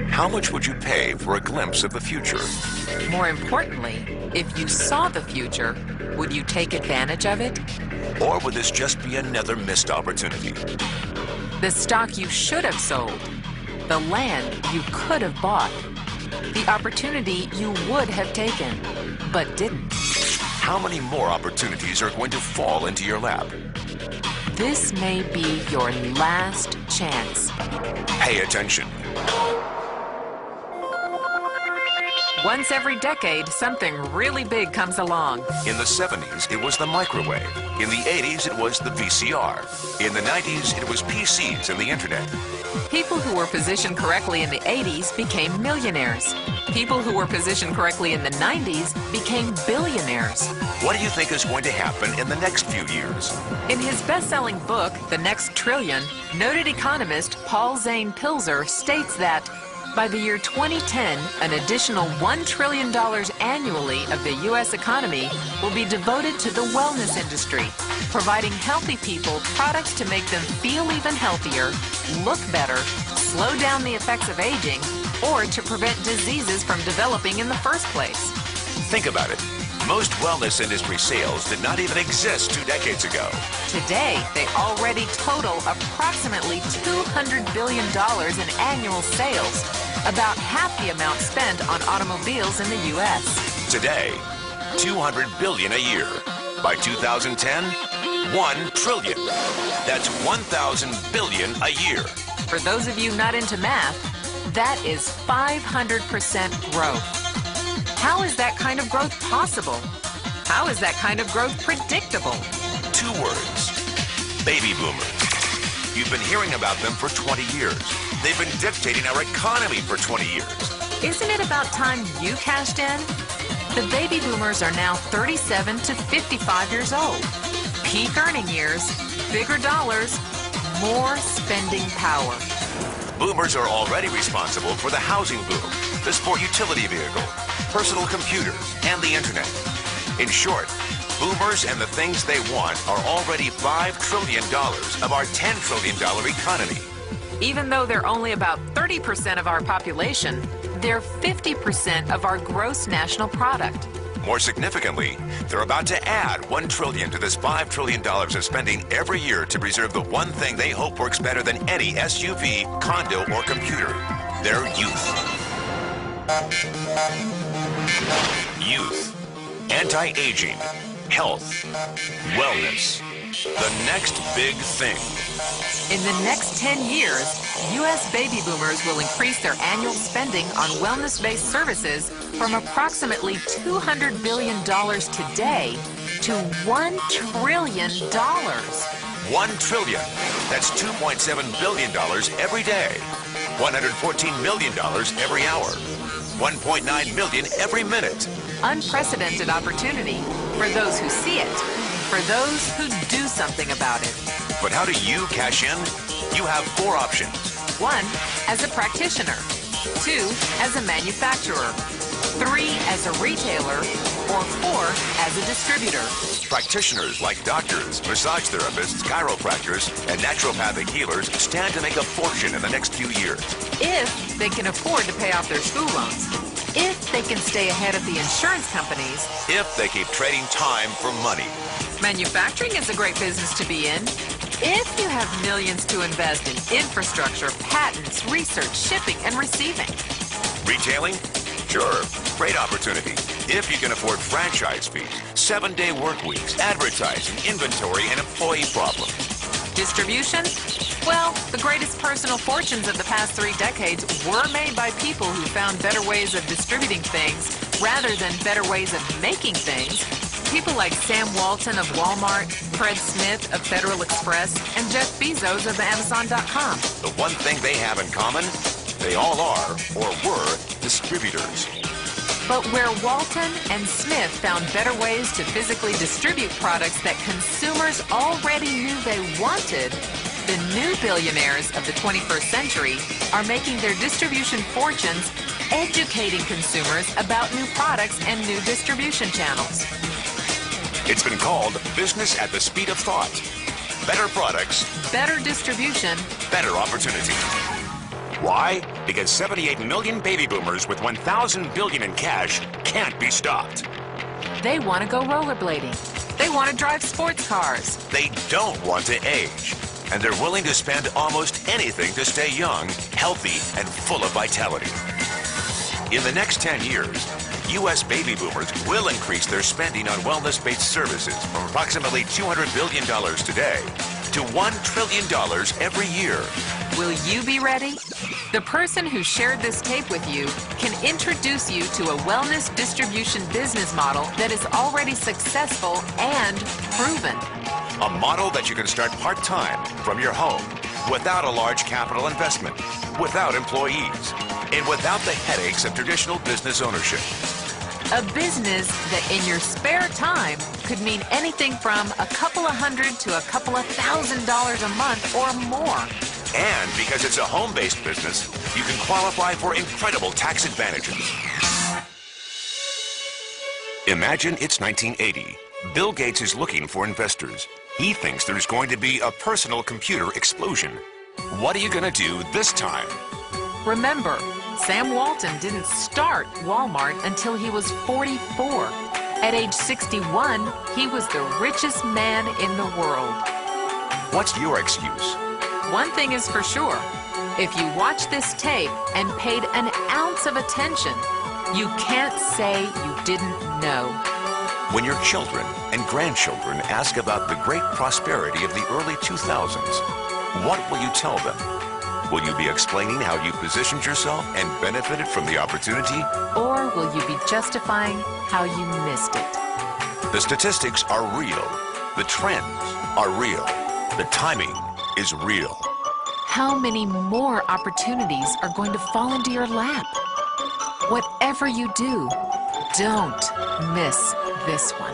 How much would you pay for a glimpse of the future? More importantly, if you saw the future, would you take advantage of it? Or would this just be another missed opportunity? The stock you should have sold, the land you could have bought, the opportunity you would have taken, but didn't. How many more opportunities are going to fall into your lap? This may be your last chance. Pay attention. Once every decade, something really big comes along. In the 70s, it was the microwave. In the 80s, it was the VCR. In the 90s, it was PCs and the internet. People who were positioned correctly in the 80s became millionaires. People who were positioned correctly in the 90s became billionaires. What do you think is going to happen in the next few years? In his best-selling book, The Next Trillion, noted economist Paul Zane Pilzer states that by the year 2010, an additional $1 trillion annually of the U.S. economy will be devoted to the wellness industry, providing healthy people products to make them feel even healthier, look better, slow down the effects of aging, or to prevent diseases from developing in the first place. Think about it. Most wellness industry sales did not even exist 2 decades ago. Today, they already total approximately $200 billion in annual sales, about half the amount spent on automobiles in the U.S. Today, $200 billion a year. By 2010, $1 trillion. That's 1,000 billion a year. For those of you not into math, that is 500% growth. How is that kind of growth possible? How is that kind of growth predictable? 2 words. Baby boomers. You've been hearing about them for 20 years. They've been dictating our economy for 20 years. Isn't it about time you cashed in? The baby boomers are now 37 to 55 years old. Peak earning years, bigger dollars, more spending power. Boomers are already responsible for the housing boom, the sport utility vehicle, personal computers, and the internet. In short, boomers and the things they want are already $5 trillion of our $10 trillion economy. Even though they're only about 30% of our population, they're 50% of our gross national product. More significantly, they're about to add $1 trillion to this $5 trillion of spending every year to preserve the one thing they hope works better than any SUV, condo, or computer: their youth. Youth, anti-aging, health, wellness, the next big thing. In the next 10 years, U.S. baby boomers will increase their annual spending on wellness-based services from approximately $200 billion today to $1 trillion. $1 trillion. That's $2.7 billion every day. $114 million every hour. $1.9 million every minute. Unprecedented opportunity for those who see it, for those who do something about it. But how do you cash in? You have 4 options. 1, as a practitioner. 2, as a manufacturer. 3, as a retailer. Or 4, as a distributor. Practitioners like doctors, massage therapists, chiropractors, and naturopathic healers stand to make a fortune in the next few years. If they can afford to pay off their school loans. If they can stay ahead of the insurance companies. If they keep trading time for money. Manufacturing is a great business to be in. If you have millions to invest in infrastructure, patents, research, shipping, and receiving. Retailing? Sure, great opportunity. If you can afford franchise fees, 7-day work weeks, advertising, inventory, and employee problems. Distribution? Well, the greatest personal fortunes of the past 3 decades were made by people who found better ways of distributing things rather than better ways of making things. People like Sam Walton of Walmart, Fred Smith of Federal Express, and Jeff Bezos of Amazon.com. The one thing they have in common, they all are, or were, distributors. But where Walton and Smith found better ways to physically distribute products that consumers already knew they wanted, the new billionaires of the 21st century are making their distribution fortunes educating consumers about new products and new distribution channels. It's been called business at the speed of thought. better products, better distribution, better opportunity. Why? Because 78 million baby boomers with 1,000 billion in cash can't be stopped. they want to go rollerblading. They want to drive sports cars. They don't want to age. And they're willing to spend almost anything to stay young, healthy, and full of vitality. In the next 10 years, U.S. baby boomers will increase their spending on wellness-based services from approximately $200 billion today to $1 trillion every year. Will you be ready? The person who shared this tape with you can introduce you to a wellness distribution business model that is already successful and proven. A model that you can start part-time from your home without a large capital investment, without employees, and without the headaches of traditional business ownership. A business that in your spare time could mean anything from a couple of hundred to a couple of $1,000s a month or more. And because it's a home-based business, you can qualify for incredible tax advantages. Imagine it's 1980. Bill Gates is looking for investors. He thinks there's going to be a personal computer explosion. What are you going to do this time? Remember, Sam Walton didn't start Walmart until he was 44. At age 61, he was the richest man in the world. What's your excuse? One thing is for sure, if you watch this tape and paid an ounce of attention, you can't say you didn't know. When your children and grandchildren ask about the great prosperity of the early 2000s, what will you tell them? Will you be explaining how you positioned yourself and benefited from the opportunity? Or will you be justifying how you missed it? The statistics are real. The trends are real. The timing is real. How many more opportunities are going to fall into your lap? Whatever you do, don't miss this one.